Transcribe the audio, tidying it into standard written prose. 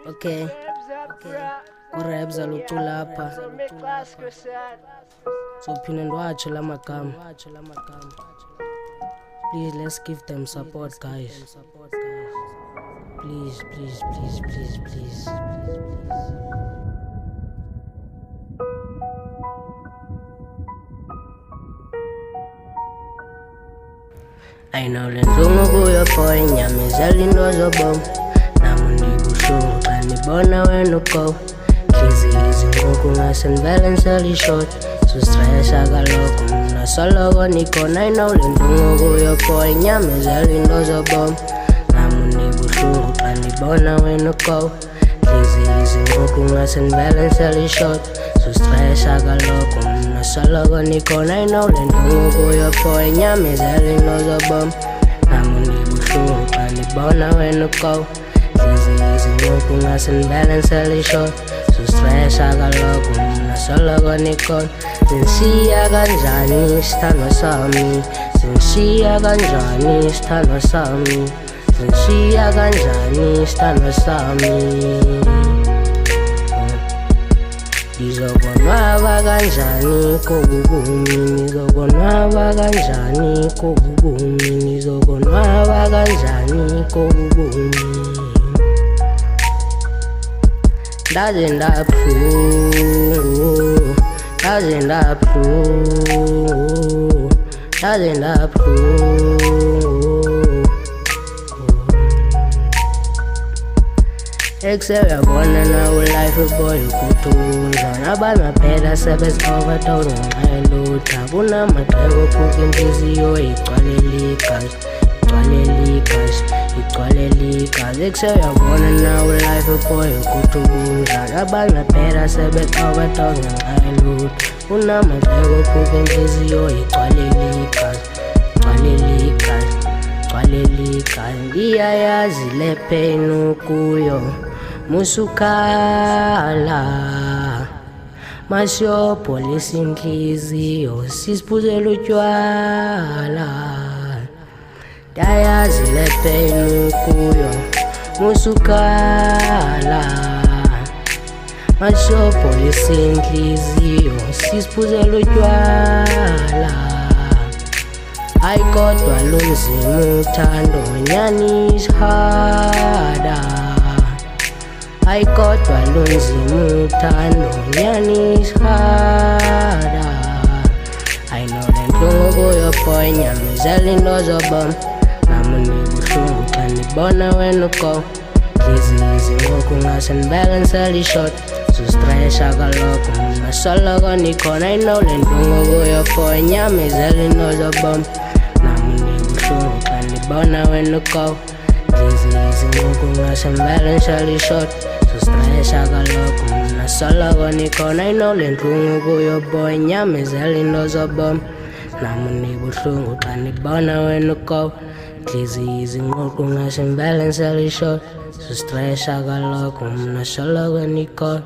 Okay. Kurabza luculapha. So phinde ndiwatsho la magama. Please let's give them support, guys. Please, please, please, please, please. I know le nhlungu kuyo boy nyamezela into zobomi nami ndibuhlungu xa ndibona wena ugo nhliziyo izinquku ngasendivele ndiseli-short sustresa kaloku mna soloko ndikhona. I know le nhlungu kuyo boy nyamezela into zobomi nami ndibuhlungu xa ndibona wena ugo nhliziyo izinquku ngasendivele ndiseli-short sustresa kaloku mna soloko ndikhona. I know le nhlungu kuyo boy nyamezela into zobomi nami ndibuhlungu xa ndibona wena ugo nhliziyo izinquku ngasendivele ndiseli-short sustresa kaloku mna soloko ndikhona. Zingishiya kanjani sithandwa sami, zingishiya kanjani sithandwa sami, zingishiya kanjani sithandwa sami. Ngizokonwaba kanjani kokubumi, ngizokonwaba kanjani kokubumi, ngizokonwaba kanjani kokubumi. Ndaze ndabuhlungu, ndaze ndabuhlungu, ndaze ndabuhlungu. Ekuyabona nawe life boy ukuthunza nabamaphela sebezi-overdose ngenxa yelutha kunamaxheko ophuka inhliziyo igcwalele igazi, igcwalele igazi, igcwalele igazi. Ekuyabona nawe life boy ukuthunza nabamaphela sebezi-overdose ngenxa yelutha kunamaxheko ophuka inhliziyo igcwalele igazi, igcwalele igazi, igcwalele igazi. Ndiyayazi le pain ukuyo musukhala masiyobholisa inhliziyo sisiphuzela utywala. Ndiyayazi le pain ukuyo musukhala masiyobholisa inhliziyo sisiphuzela utywala. Hayi kodwa lunzima uthando nyani ishada, hayi kodwa lunzima uthando nyani ishada. I know le nhlungu kuyo boy nyamezela into zobomi nami ndibuhlungu xa ndibona wena ugo nhliziyo izinquku ngasendivele ndiseli-short sustresa kaloku mna soloko ndikhona. I know le nhlungu kuyo boy nyamezela into zobomi nami ndibuhlungu xa ndibona wena ugo nhliziyo izinquku ngasendivele ndiseli-short sustresa kaloku mna soloko ndikhona. I know le nhlungu kuyo boy nyamezela into zobomi nami ndibuhlungu xa ndibona wena ugo nhliziyo izinquku ngasendivele ndiseli-short sustresa kaloku mna soloko ndikhona.